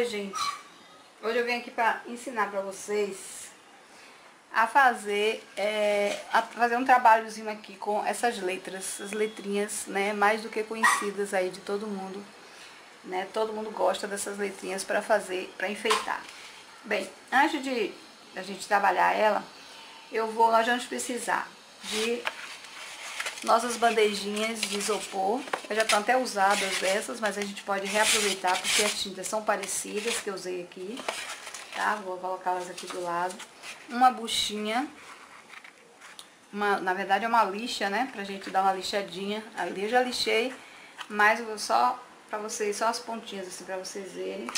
Oi, gente. Hoje eu vim aqui para ensinar para vocês a fazer um trabalhozinho aqui com essas letras, as letrinhas, né, mais do que conhecidas aí de todo mundo, né? Todo mundo gosta dessas letrinhas para fazer, para enfeitar. Bem, antes de a gente trabalhar ela, nós vamos precisar de nossas bandejinhas de isopor. Eu já estão até usadas dessas, mas a gente pode reaproveitar porque as tintas são parecidas que eu usei aqui, tá? Vou colocá-las aqui do lado. Uma buchinha, na verdade é uma lixa, né? Pra gente dar uma lixadinha. Ali eu já lixei, mas eu vou só pra vocês, só as pontinhas assim pra vocês verem.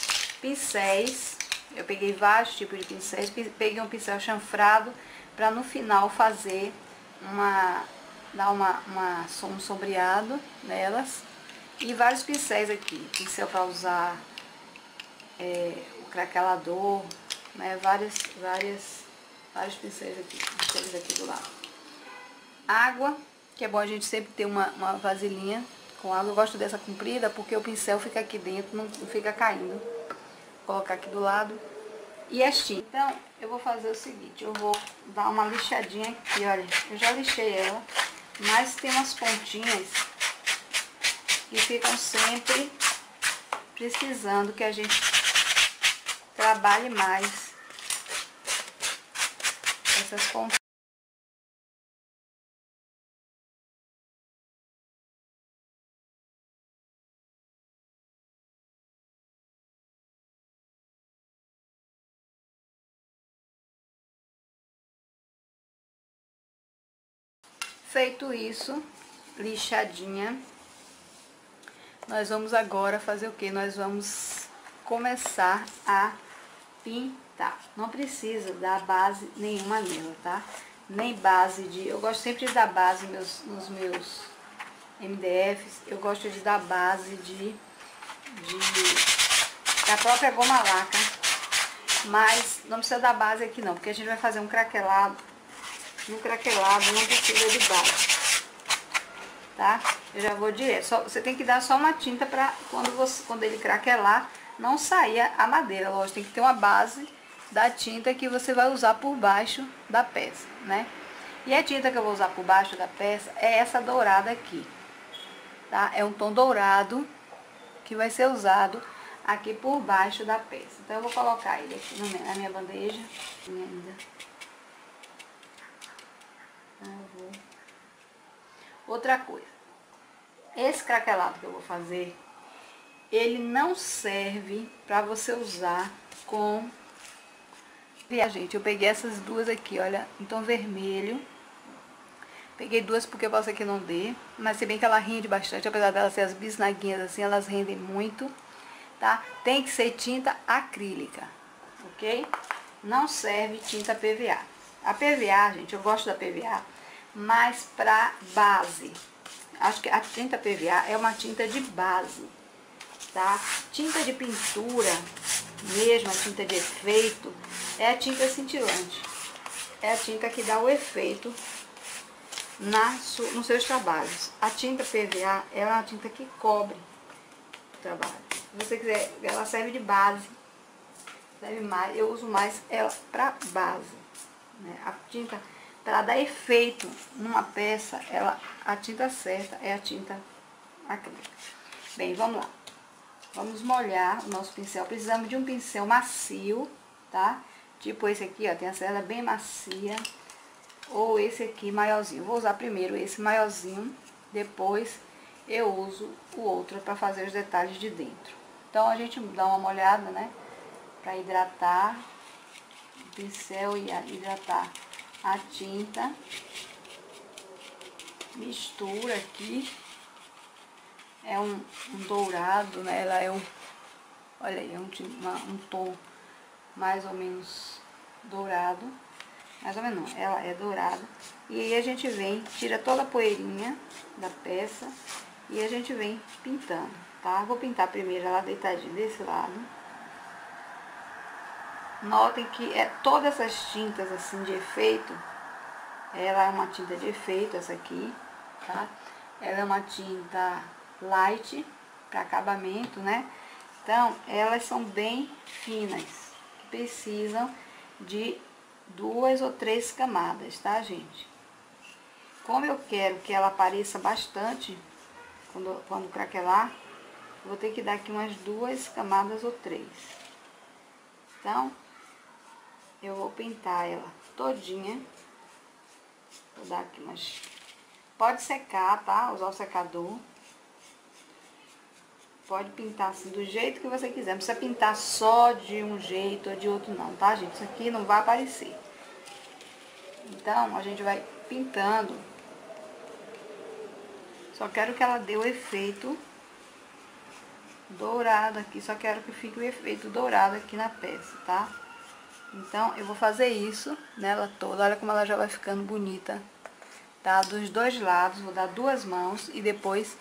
Pincéis, eu peguei vários tipos de pincéis. Peguei um pincel chanfrado pra no final fazer dar um sombreado nelas. E vários pincéis aqui, pincel para usar o craquelador, né? Vários pincéis aqui do lado. Água, que é bom a gente sempre ter uma vasilhinha com água. Eu gosto dessa comprida porque o pincel fica aqui dentro, não fica caindo. Vou colocar aqui do lado. E as tintas. Então, eu vou fazer o seguinte, eu vou dar uma lixadinha aqui, olha. Eu já lixei ela, mas tem umas pontinhas que ficam sempre precisando que a gente trabalhe mais essas pontinhas. Feito isso, lixadinha, nós vamos agora fazer o que? Nós vamos começar a pintar. Não precisa dar base nenhuma nela, tá? Nem base de... Eu gosto sempre de dar base nos meus MDFs. Eu gosto de dar base da própria goma laca. Mas não precisa dar base aqui não, porque a gente vai fazer um craquelado. No craquelado não precisa de base, tá? Eu já vou direto. Você tem que dar só uma tinta para quando ele craquelar, não sair a madeira. Lógico, tem que ter uma base da tinta que você vai usar por baixo da peça, né? E a tinta que eu vou usar por baixo da peça é essa dourada aqui, tá? É um tom dourado que vai ser usado aqui por baixo da peça. Então eu vou colocar ele aqui na minha bandeja ainda. Outra coisa, esse craquelado que eu vou fazer, ele não serve para você usar com... Gente, eu peguei essas duas aqui, olha, em tom vermelho. Peguei duas porque pode ser que não dê, mas se bem que ela rende bastante, apesar delas ser as bisnaguinhas assim, elas rendem muito, tá? Tem que ser tinta acrílica, ok? Não serve tinta PVA. A PVA, gente, eu gosto da PVA, mas para base. Acho que a tinta PVA é uma tinta de base, tá? Tinta de pintura, mesmo a tinta de efeito, é a tinta cintilante. É a tinta que dá o efeito nos seus trabalhos. A tinta PVA é uma tinta que cobre o trabalho. Se você quiser, ela serve de base. Serve mais, eu uso mais ela para base, né? A tinta para dar efeito numa peça, a tinta certa é a tinta acrílica. Bem, vamos lá. Vamos molhar o nosso pincel. Precisamos de um pincel macio, tá? Tipo esse aqui, ó, tem a cerda bem macia. Ou esse aqui maiorzinho. Vou usar primeiro esse maiorzinho, depois eu uso o outro para fazer os detalhes de dentro. Então a gente dá uma molhada, né? Para hidratar o pincel e hidratar a tinta. Mistura aqui. É um dourado, né? Ela é olha aí, é um tom mais ou menos dourado. Mais ou menos não, ela é dourada. E aí a gente vem, tira toda a poeirinha da peça e a gente vem pintando, tá? Vou pintar primeiro ela deitadinha desse lado. Notem que todas essas tintas assim de efeito, ela é uma tinta de efeito, essa aqui, tá? Ela é uma tinta light, para acabamento, né? Então, elas são bem finas, que precisam de 2 ou 3 camadas, tá, gente? Como eu quero que ela apareça bastante quando craquelar, eu vou ter que dar aqui umas 2 camadas ou 3. Então, eu vou pintar ela todinha. Vou dar aqui umas... Pode secar, tá? Usar o secador. Pode pintar assim, do jeito que você quiser. Não precisa pintar só de um jeito ou de outro não, tá, gente? Isso aqui não vai aparecer. Então, a gente vai pintando. Só quero que ela dê o efeito dourado aqui. Só quero que fique o efeito dourado aqui na peça, tá? Então, eu vou fazer isso nela toda. Olha como ela já vai ficando bonita, tá? Dos dois lados, vou dar 2 mãos e depois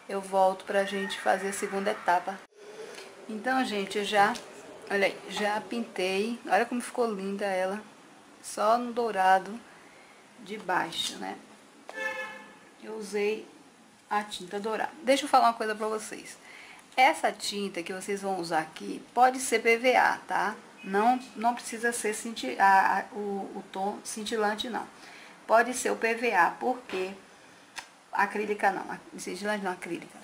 eu volto pra gente fazer a segunda etapa. Então, gente, eu já, olha aí, já pintei. Olha como ficou linda ela. Só no dourado de baixo, né? Eu usei a tinta dourada. Deixa eu falar uma coisa pra vocês. Essa tinta que vocês vão usar aqui pode ser PVA, tá? Não precisa ser o tom cintilante, não. Pode ser o PVA, porque... Acrílica não, cintilante não, acrílica.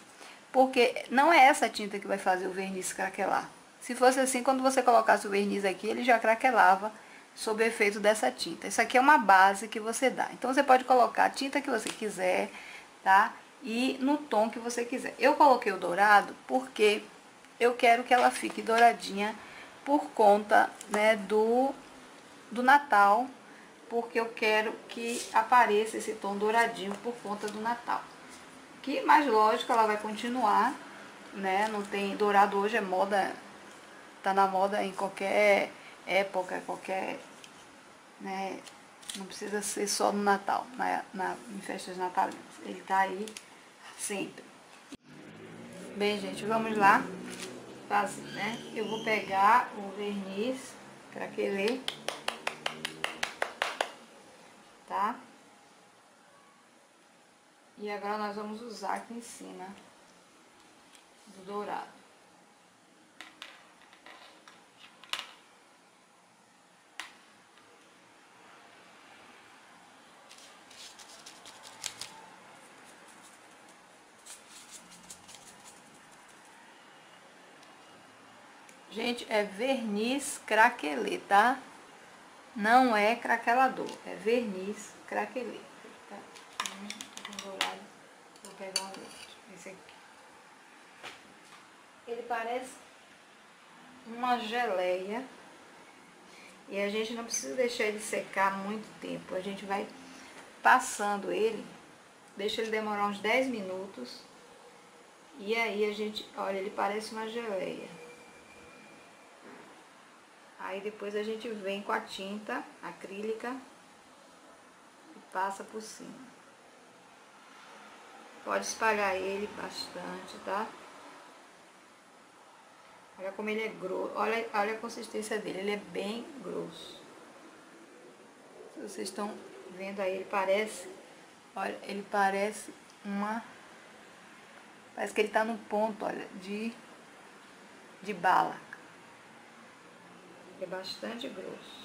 Porque não é essa tinta que vai fazer o verniz craquelar. Se fosse assim, quando você colocasse o verniz aqui, ele já craquelava sob o efeito dessa tinta. Isso aqui é uma base que você dá. Então, você pode colocar a tinta que você quiser, tá? E no tom que você quiser. Eu coloquei o dourado porque eu quero que ela fique douradinha por conta, né, do Natal. Porque eu quero que apareça esse tom douradinho por conta do Natal. Que mais lógico, ela vai continuar, né? Não tem dourado hoje, é moda, tá na moda em qualquer época, qualquer, né? Não precisa ser só no Natal, em festas natalinas. Ele tá aí sempre. Bem, gente, vamos lá fazer, né? Eu vou pegar o verniz craquelê, tá? E agora nós vamos usar aqui em cima do dourado. Gente, é verniz craquelê, tá? Não é craquelador, é verniz craquelê. Tá? Dourado. Vou pegar um outro, esse aqui. Ele parece uma geleia. E a gente não precisa deixar ele secar muito tempo. A gente vai passando ele, deixa ele demorar uns 10 minutos. E aí a gente, olha, ele parece uma geleia. Aí depois a gente vem com a tinta acrílica e passa por cima. Pode espalhar ele bastante, tá? Olha como ele é grosso. Olha a consistência dele, ele é bem grosso. Se vocês estão vendo aí, ele parece... Olha, ele parece uma... Parece que ele tá no ponto, olha, de bala. É bastante grosso.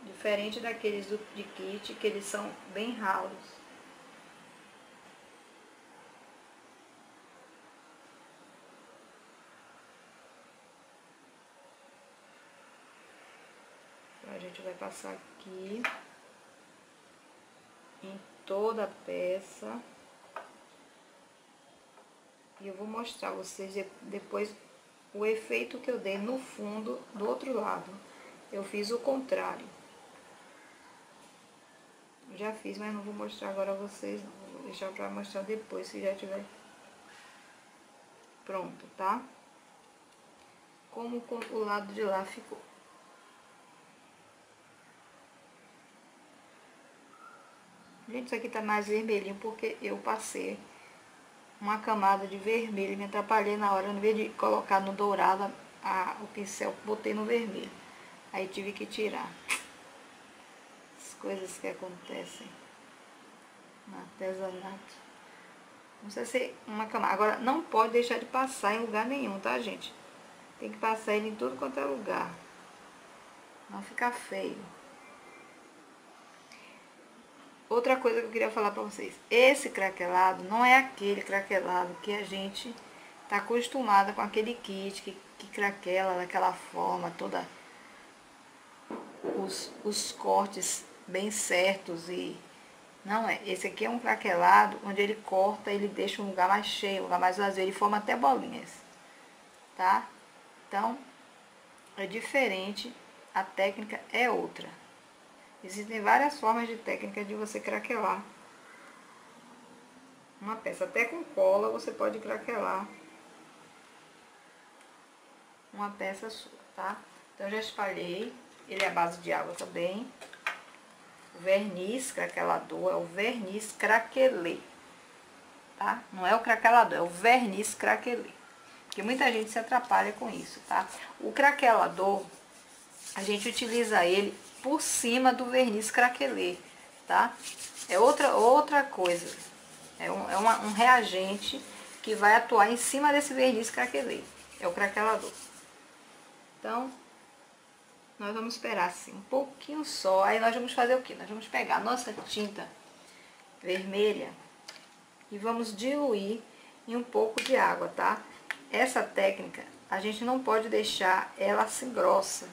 Diferente daqueles de kit, que eles são bem ralos. Então, a gente vai passar aqui em toda a peça. E eu vou mostrar a vocês depois o efeito que eu dei no fundo do outro lado. Eu fiz o contrário. Já fiz, mas não vou mostrar agora a vocês, não. Vou deixar pra mostrar depois, se já tiver pronto, tá? Como o lado de lá ficou. Gente, isso aqui tá mais vermelhinho porque eu passei uma camada de vermelho e me atrapalhei na hora. Ao invés de colocar no dourado o pincel, botei no vermelho. Aí tive que tirar. As coisas que acontecem no artesanato. Não precisa ser uma camada. Agora, não pode deixar de passar em lugar nenhum, tá, gente? Tem que passar ele em tudo quanto é lugar. Não ficar feio. Outra coisa que eu queria falar pra vocês. Esse craquelado não é aquele craquelado que a gente tá acostumada com aquele kit que craquela daquela forma, toda os cortes bem certos e... Não é. Esse aqui é um craquelado onde ele corta, ele deixa um lugar mais cheio, um lugar mais vazio. Ele forma até bolinhas, tá? Então, é diferente. A técnica é outra. Existem várias formas de técnica de você craquelar uma peça. Até com cola você pode craquelar uma peça sua, tá? Então, eu já espalhei. Ele é à base de água também. O verniz craquelador é o verniz craquelê, tá? Não é o craquelador, é o verniz craquelê. Porque muita gente se atrapalha com isso, tá? O craquelador, a gente utiliza ele por cima do verniz craquelê, tá? É outra coisa. É um reagente que vai atuar em cima desse verniz craquelê. É o craquelador. Então, nós vamos esperar assim um pouquinho só. Aí nós vamos fazer o quê? Nós vamos pegar a nossa tinta vermelha e vamos diluir em um pouco de água, tá? Essa técnica, a gente não pode deixar ela assim grossa.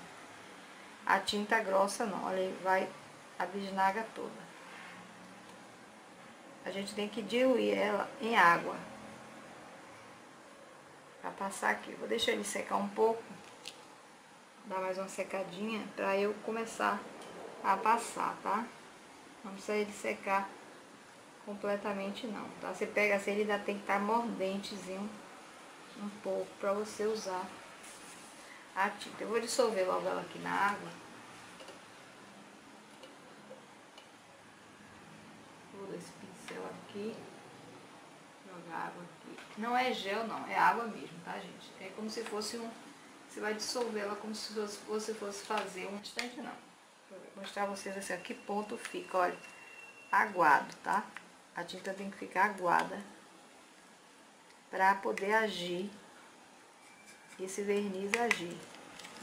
A tinta grossa não, olha aí, vai a bisnaga toda. A gente tem que diluir ela em água. Pra passar aqui. Vou deixar ele secar um pouco. Dar mais uma secadinha pra eu começar a passar, tá? Não precisa ele secar completamente não, tá? Você pega assim, ele ainda tem que estar mordentezinho um pouco pra você usar a tinta. Eu vou dissolver logo ela aqui na água. Vou dar esse pincel aqui. Jogar água aqui. Não é gel não, é água mesmo, tá, gente? É como se fosse um... Você vai dissolver ela como se você fosse fazer um instante, não. Vou mostrar a vocês assim, a que ponto fica, olha. Aguado, tá? A tinta tem que ficar aguada pra poder agir, esse verniz agir.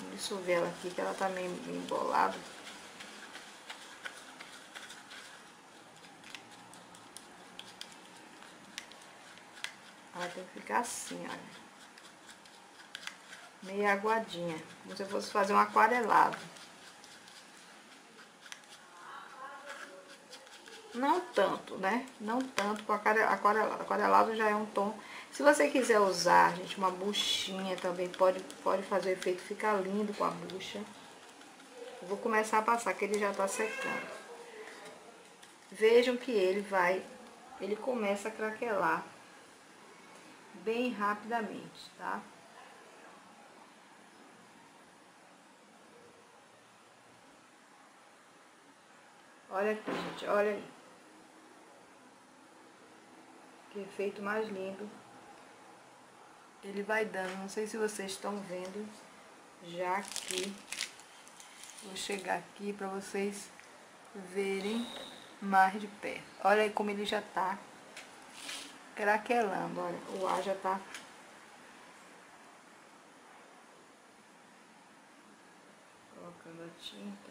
Vou dissolver ela aqui, que ela tá meio embolada. Ela tem que ficar assim, olha. Meio aguadinha, como se fosse fazer um aquarelado. Não tanto, né? Não tanto com aquarelado. Aquarelado já é um tom. Se você quiser usar, gente, uma buchinha também, pode fazer o efeito ficar lindo com a bucha. Eu vou começar a passar, que ele já tá secando. Vejam que ele começa a craquelar bem rapidamente, tá? Olha aqui, gente, olha aí. Que efeito mais lindo ele vai dando. Não sei se vocês estão vendo já aqui. Vou chegar aqui para vocês verem mais de perto. Olha aí como ele já tá craquelando. Olha, o ar já tá... Colocando a tinta.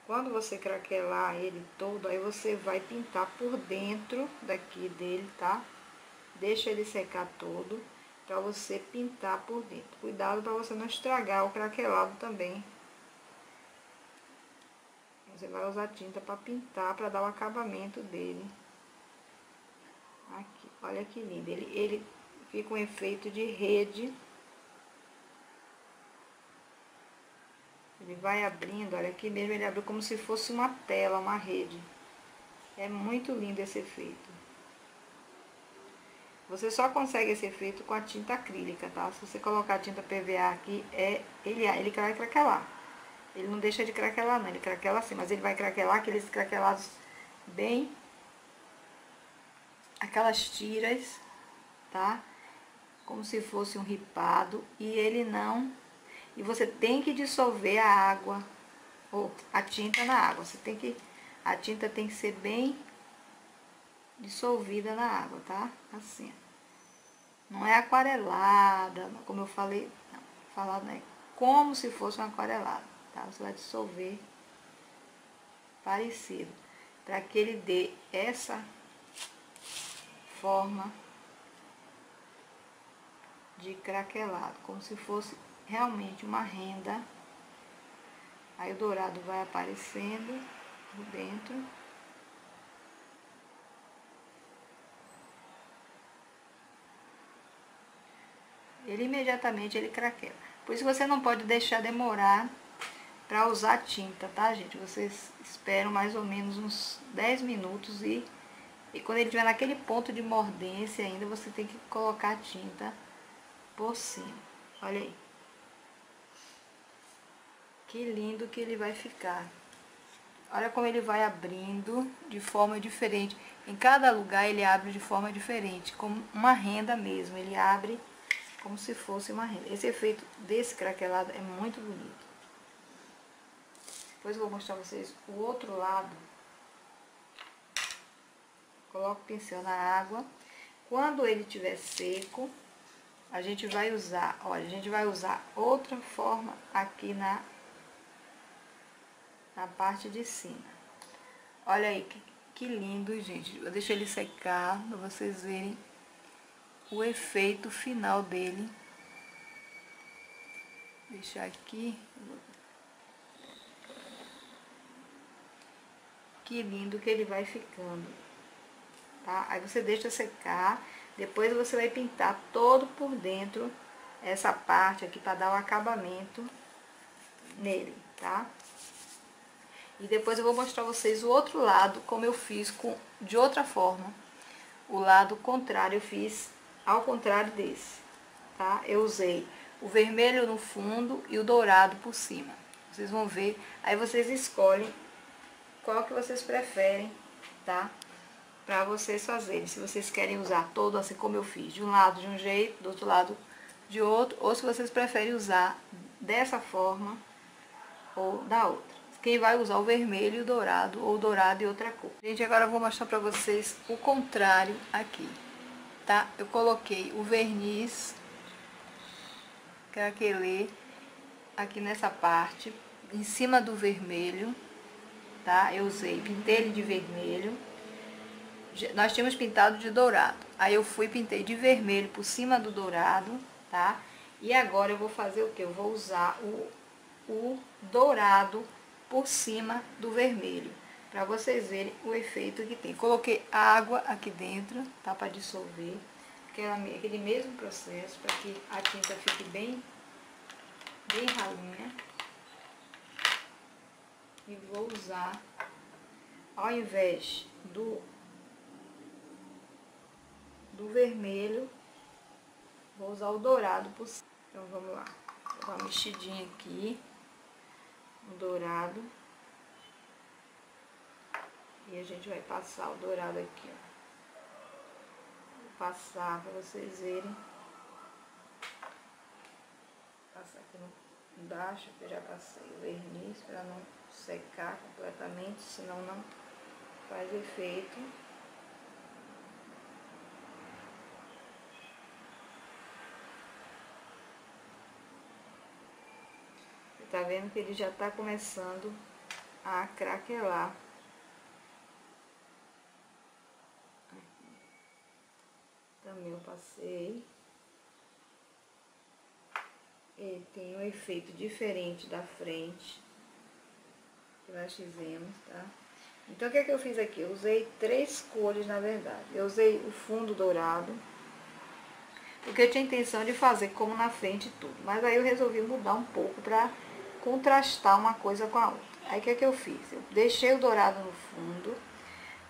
Quando você craquelar ele todo, aí você vai pintar por dentro daqui dele, tá? Deixa ele secar todo, pra você pintar por dentro. Cuidado pra você não estragar o craquelado também. Você vai usar tinta pra pintar, pra dar o acabamento dele. Aqui, olha que lindo. Ele fica um efeito de rede. Ele vai abrindo, olha aqui mesmo, ele abriu como se fosse uma tela, uma rede. É muito lindo esse efeito. Você só consegue esse efeito com a tinta acrílica, tá? Se você colocar a tinta PVA aqui, ele vai craquelar. Ele não deixa de craquelar não, ele craquela assim, mas ele vai craquelar aqueles craquelados bem... Aquelas tiras, tá? Como se fosse um ripado, e ele não... E você tem que dissolver a água, ou a tinta na água. A tinta tem que ser bem dissolvida na água, tá? Assim, ó. Não é aquarelada, como eu falei, não, falado, né? Como se fosse uma aquarelada, tá? Você vai dissolver parecido, para que ele dê essa forma de craquelado, como se fosse realmente uma renda. Aí o dourado vai aparecendo por dentro. Ele imediatamente ele craquela. Por isso você não pode deixar demorar para usar tinta, tá, gente? Vocês esperam mais ou menos uns 10 minutos e quando ele estiver naquele ponto de mordência ainda, você tem que colocar a tinta por cima. Olha aí. Que lindo que ele vai ficar. Olha como ele vai abrindo de forma diferente. Em cada lugar ele abre de forma diferente, como uma renda mesmo. Ele abre como se fosse uma renda. Esse efeito desse craquelado é muito bonito. Depois eu vou mostrar pra vocês o outro lado. Coloco o pincel na água. Quando ele estiver seco, a gente vai usar, olha, a gente vai usar outra forma aqui na parte de cima. Olha aí que lindo, gente. Eu deixo ele secar para vocês verem o efeito final dele. Vou deixar aqui. Que lindo que ele vai ficando, tá? Aí você deixa secar, depois você vai pintar todo por dentro essa parte aqui para dar o acabamento nele, tá? E depois eu vou mostrar a vocês o outro lado, como eu fiz de outra forma. O lado contrário eu fiz ao contrário desse, tá? Eu usei o vermelho no fundo e o dourado por cima. Vocês vão ver, aí vocês escolhem qual que vocês preferem, tá? Pra vocês fazerem. Se vocês querem usar todo assim como eu fiz, de um lado de um jeito, do outro lado de outro, ou se vocês preferem usar dessa forma ou da outra. Quem vai usar o vermelho e o dourado, ou o dourado e outra cor. Gente, agora eu vou mostrar pra vocês o contrário aqui, tá? Eu coloquei o verniz craquelê aqui nessa parte, em cima do vermelho, tá? Eu pintei ele de vermelho. Nós tínhamos pintado de dourado. Aí eu pintei de vermelho por cima do dourado, tá? E agora eu vou fazer o que? Eu vou usar o dourado por cima do vermelho, para vocês verem o efeito que tem. Coloquei água aqui dentro, tá? Para dissolver. Aquele mesmo processo, para que a tinta fique bem ralinha. E vou usar, ao invés do vermelho, vou usar o dourado por cima. Então vamos lá, vou dar uma mexidinha aqui no dourado e a gente vai passar o dourado aqui, ó. Vou passar para vocês verem. Passar aqui embaixo, que eu já passei o verniz para não secar completamente, senão não faz efeito. Tá vendo que ele já tá começando a craquelar. Também eu passei. Ele tem um efeito diferente da frente que nós fizemos, tá? Então o que é que eu fiz aqui? Eu usei 3 cores, na verdade. Eu usei o fundo dourado, porque eu tinha intenção de fazer como na frente tudo. Mas aí eu resolvi mudar um pouco para contrastar uma coisa com a outra. Aí o que é que eu fiz? Eu deixei o dourado no fundo,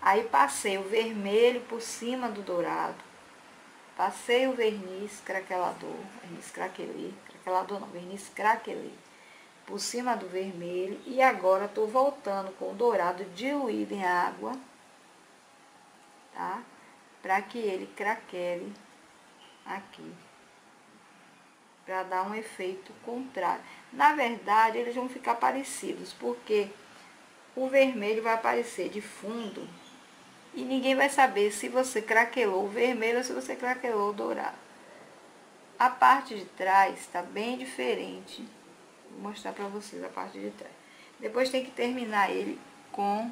aí passei o vermelho por cima do dourado, passei o verniz craquelador, verniz craquelê, craquelador não, verniz craquelê, por cima do vermelho, e agora estou voltando com o dourado diluído em água, tá? Para que ele craquele aqui, para dar um efeito contrário. Na verdade, eles vão ficar parecidos, porque o vermelho vai aparecer de fundo E ninguém vai saber se você craquelou o vermelho ou se você craquelou o dourado. A parte de trás está bem diferente. Vou mostrar para vocês a parte de trás. Depois tem que terminar ele com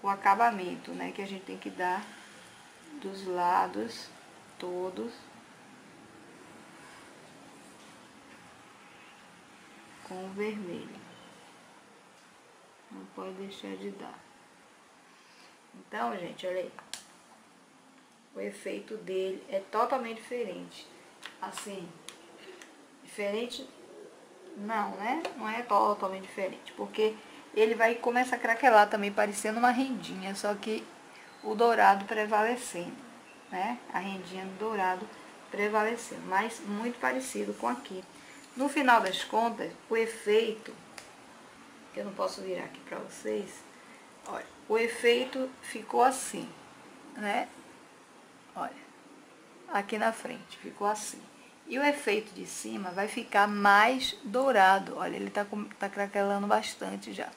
o acabamento, né? Que a gente tem que dar dos lados todos. Com o vermelho. Não pode deixar de dar. Então, gente, olha aí. O efeito dele é totalmente diferente. Assim, diferente não, né? Não é totalmente diferente, porque ele vai começar a craquelar também, parecendo uma rendinha, só que o dourado prevalecendo, né? A rendinha do dourado prevalecendo, mas muito parecido com aqui. No final das contas, o efeito, que eu não posso virar aqui pra vocês, olha, o efeito ficou assim, né? Olha, aqui na frente ficou assim. E o efeito de cima vai ficar mais dourado. Olha, ele tá craquelando bastante já.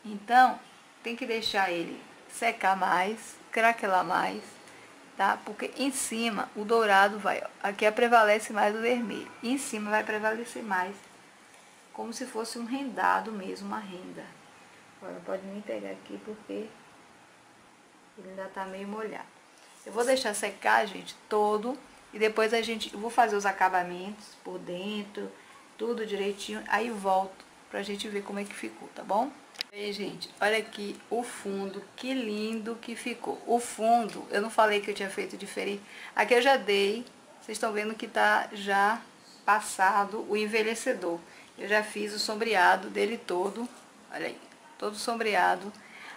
Então, tem que deixar ele secar mais, craquelar mais, tá? Porque em cima o dourado vai, aqui prevalece mais o vermelho. E em cima vai prevalecer mais, como se fosse um rendado mesmo, uma renda. Agora, não pode nem pegar aqui porque ele ainda tá meio molhado. Eu vou deixar secar, gente, todo. E depois eu vou fazer os acabamentos por dentro, tudo direitinho. Aí volto pra gente ver como é que ficou, tá bom? E aí, gente, olha aqui o fundo, que lindo que ficou. O fundo, eu não falei que eu tinha feito diferente. Aqui eu já dei, vocês estão vendo que tá já passado o envelhecedor. Eu já fiz o sombreado dele todo, olha aí, todo sombreado.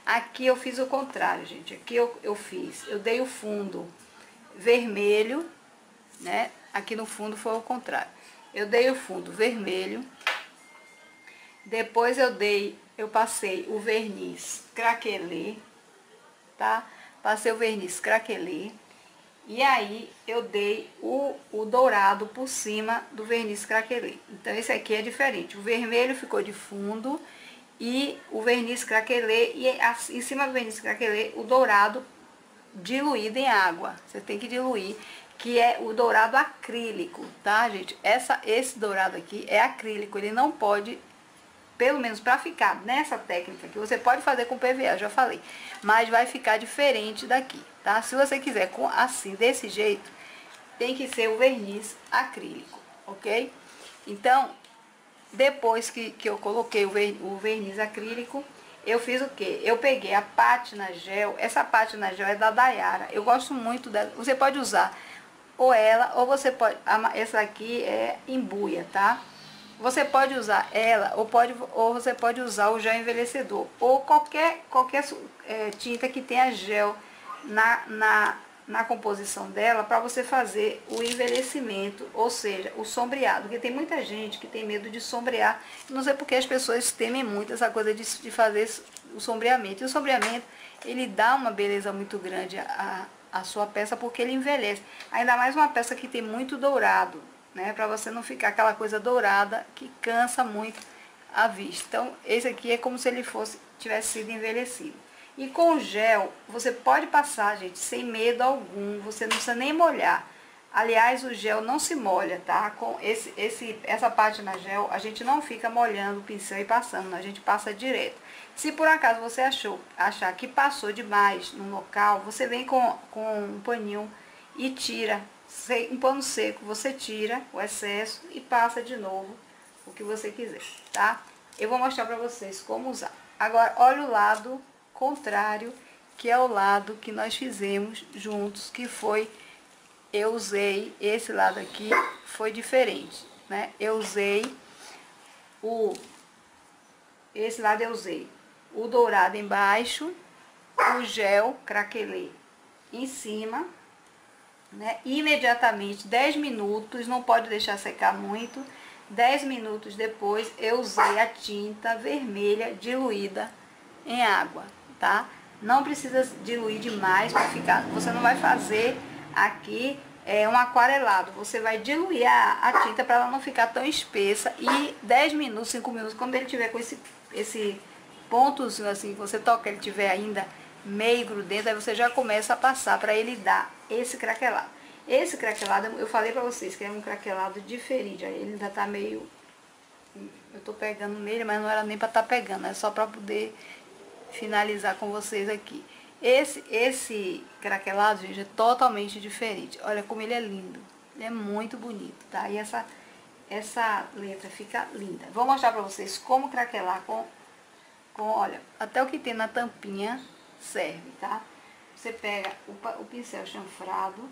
Aqui eu fiz o contrário, gente. Aqui eu dei o fundo vermelho, né? Aqui no fundo foi o contrário. Eu dei o fundo vermelho. Depois eu passei o verniz craquelê, tá? Passei o verniz craquelê. E aí eu dei o dourado por cima do verniz craquelê. Então esse aqui é diferente. O vermelho ficou de fundo e o verniz craquelê, e em cima do verniz craquelê, o dourado diluído em água. Você tem que diluir, que é o dourado acrílico, tá, gente? Esse dourado aqui é acrílico, ele não pode, pelo menos para ficar nessa técnica que você pode fazer com PVA, já falei, mas vai ficar diferente daqui, tá? Se você quiser assim, desse jeito, tem que ser o verniz acrílico, ok? Então, depois que eu coloquei o verniz acrílico, eu fiz o quê? Eu peguei a pátina gel. Essa pátina gel é da Daiara. Eu gosto muito dela. Você pode usar ou ela, ou você pode... Essa aqui é embuia, tá? Você pode usar ela, ou você pode usar o gel envelhecedor. Ou qualquer tinta que tenha gel na composição dela, para você fazer o envelhecimento, ou seja, o sombreado. Porque tem muita gente que tem medo de sombrear. Não sei porque as pessoas temem muito essa coisa de fazer o sombreamento. E o sombreamento, ele dá uma beleza muito grande à sua peça, porque ele envelhece. Ainda mais uma peça que tem muito dourado, né? Para você não ficar aquela coisa dourada que cansa muito a vista. Então, esse aqui é como se ele tivesse sido envelhecido. E com o gel, você pode passar, gente, sem medo algum. Você não precisa nem molhar. Aliás, o gel não se molha, tá? Com essa pátina gel, a gente não fica molhando o pincel e passando. A gente passa direto. Se por acaso você achar que passou demais no local, você vem com um paninho e tira. Um pano seco, você tira o excesso e passa de novo o que você quiser, tá? Eu vou mostrar pra vocês como usar. Agora, olha o lado contrário, que é o lado que nós fizemos juntos, que foi, eu usei, esse lado aqui foi diferente, né? Eu usei esse lado eu usei o dourado embaixo, o gel craquelê em cima, né? Imediatamente, 10 minutos, não pode deixar secar muito, 10 minutos depois eu usei a tinta vermelha diluída em água, tá? Não precisa diluir demais para ficar, você não vai fazer aqui um aquarelado, você vai diluir a tinta para ela não ficar tão espessa, e 10 minutos, 5 minutos, quando ele tiver com esse pontozinho assim, você toca, ele tiver ainda meio grudento, aí você já começa a passar para ele dar esse craquelado. Esse craquelado, eu falei pra vocês que é um craquelado diferente, aí ele ainda tá meio... Eu tô pegando nele, mas não era nem pra tá pegando, é só pra poder finalizar com vocês aqui. Esse craquelado, gente, é totalmente diferente. Olha como ele é lindo, ele é muito bonito, tá? E essa letra fica linda. Vou mostrar pra vocês como craquelar olha, até o que tem na tampinha serve, tá? Você pega o pincel chanfrado,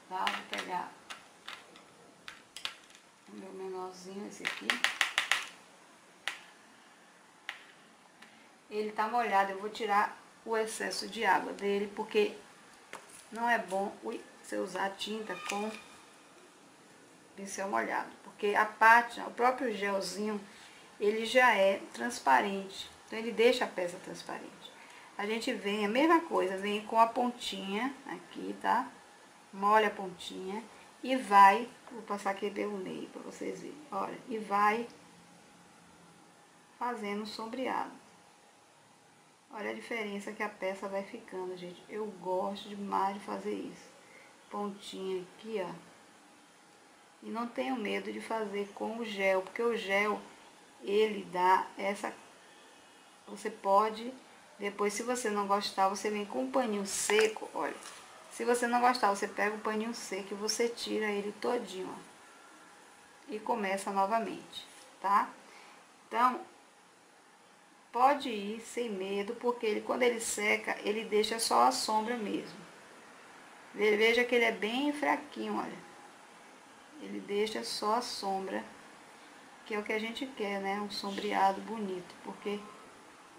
tá? Vou pegar o meu menorzinho, esse aqui. Ele tá molhado, eu vou tirar o excesso de água dele, porque não é bom você usar tinta com pincel molhado, porque a pátina, o próprio gelzinho, ele já é transparente, então ele deixa a peça transparente. A gente vem, a mesma coisa, vem com a pontinha aqui, tá? Molha a pontinha e vai, vou passar aqui pelo meio pra vocês verem, olha, e vai fazendo sombreado. Olha a diferença que a peça vai ficando, gente. Eu gosto demais de fazer isso. Pontinha aqui, ó. E não tenho medo de fazer com o gel, porque o gel, ele dá essa... Você pode, depois, se você não gostar, você vem com um paninho seco, olha. Se você não gostar, você pega o paninho seco e você tira ele todinho, ó. E começa novamente, tá? Então... Pode ir sem medo, porque ele, quando ele seca, ele deixa só a sombra mesmo. Veja que ele é bem fraquinho, olha. Ele deixa só a sombra, que é o que a gente quer, né? Um sombreado bonito, porque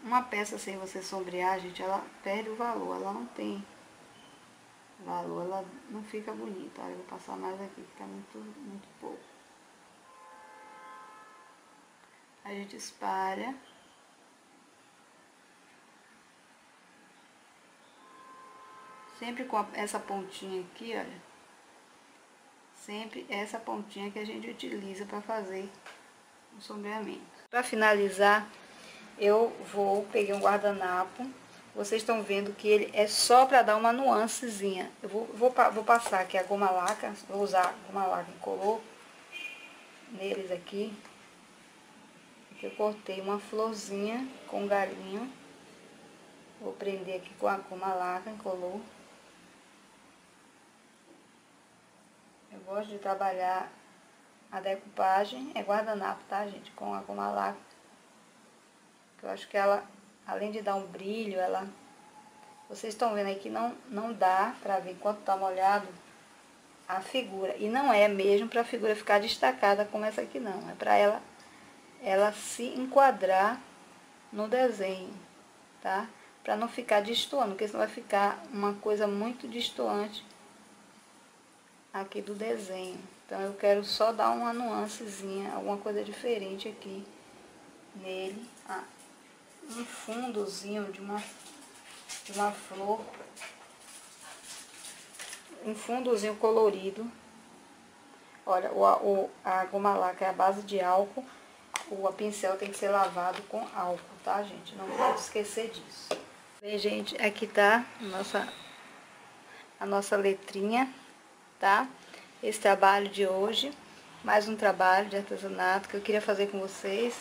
uma peça sem você sombrear, gente, ela perde o valor, ela não tem valor, ela não fica bonita. Olha, eu vou passar mais aqui, que tá muito pouco. A gente espalha. Sempre com essa pontinha aqui, olha. Sempre essa pontinha que a gente utiliza para fazer o sombreamento. Para finalizar, peguei um guardanapo. Vocês estão vendo que ele é só para dar uma nuancezinha. Eu vou passar aqui a goma laca, vou usar a goma laca incolor neles aqui. Aqui eu cortei uma florzinha com um galinho. Vou prender aqui com a goma laca incolor. Eu gosto de trabalhar a decupagem, é guardanapo, tá, gente? Com a goma laca. Eu acho que ela, além de dar um brilho, ela... Vocês estão vendo aí que não dá pra ver enquanto tá molhado a figura. E não é mesmo pra figura ficar destacada como essa aqui, não. É pra ela se enquadrar no desenho, tá? Pra não ficar destoando, porque senão vai ficar uma coisa muito destoante aqui do desenho. Então eu quero só dar uma nuancezinha, alguma coisa diferente aqui nele. Um fundozinho de uma flor, um fundozinho colorido. Olha, a goma laca é a base de álcool, o pincel tem que ser lavado com álcool, tá, gente? Não pode esquecer disso. Bem, gente, aqui tá a nossa letrinha, tá? Esse trabalho de hoje, mais um trabalho de artesanato que eu queria fazer com vocês.